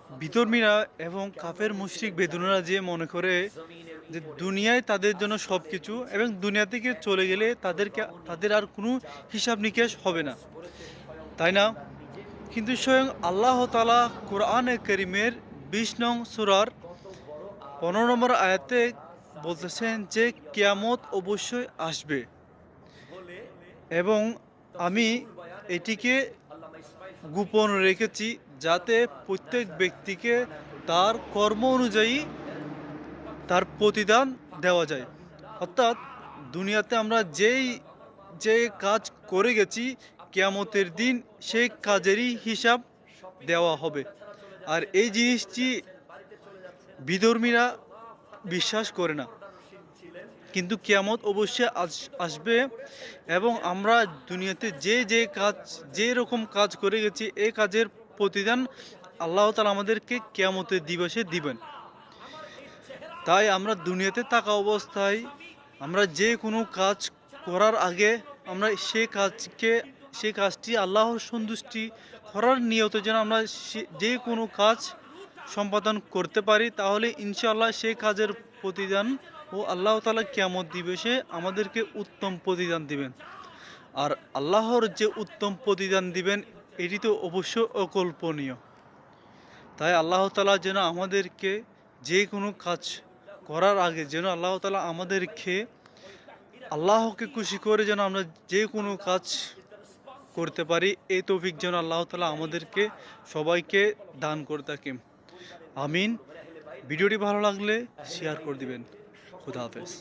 বিধর্মীরা এবং কাফের মুশরিক বেদুনরা যে মনে করে যে দুনিয়ায় তাদের জন্য সব কিছু এবং দুনিয়া থেকে চলে গেলে তাদের আর কোনো হিসাব নিকেশ হবে না, তাই না? কিন্তু স্বয়ং আল্লাহ তাআলা কোরআনে করিমের ২০ নং সূরার ১৫ নম্বর আয়াতে বলতেছেন যে কিয়ামত অবশ্যই আসবে এবং আমি এটিকে গোপন রেখেছি যাতে প্রত্যেক ব্যক্তিকে তার কর্ম অনুযায়ী তার প্রতিদান দেওয়া যায়। অর্থাৎ দুনিয়াতে আমরা যে কাজ করে গেছি কিয়ামতের দিন সেই কাজেরই হিসাব দেওয়া হবে। আর এই জিনিসটি বিধর্মীরা বিশ্বাস করে না। কিন্তু কিয়ামত অবশ্যই আসবে এবং আমরা দুনিয়াতে যে কাজ যে রকম কাজ করে গেছি এই কাজের প্রতিদান আল্লাহ তাআলা আমাদেরকে কিয়ামতের দিবসে দিবেন। তাই আমরা দুনিয়াতে থাকা অবস্থায় আমরা যে কোনো কাজ করার আগে আমরা সেই কাজটি আল্লাহর সন্তুষ্টি করার নিয়তে যেন আমরা যে কোনো কাজ সম্পাদন করতে পারি, তাহলে ইনশাআল্লাহ সেই কাজের প্রতিদান ও আল্লাহ তাআলা কিয়ামত দিবসে আমাদেরকে উত্তম প্রতিদান দিবেন। আর আল্লাহর যে উত্তম প্রতিদান দিবেন এটি তো অবশ্যই অকল্পনীয়। তাই আল্লাহ তাআলা যেন আমাদেরকে যে কোনো কাজ করার আগে যেন আল্লাহ তাআলা আমাদেরকে আল্লাহকে খুশি করে যেন আমরা যে কোনো কাজ করতে পারি, এই তৌফিক যেন আল্লাহ তাআলা আমাদেরকে সবাইকে দান করে থাকেন। আমিন। ভিডিওটি ভালো লাগলে শেয়ার করে দিবেন। খুদা হাফেজ।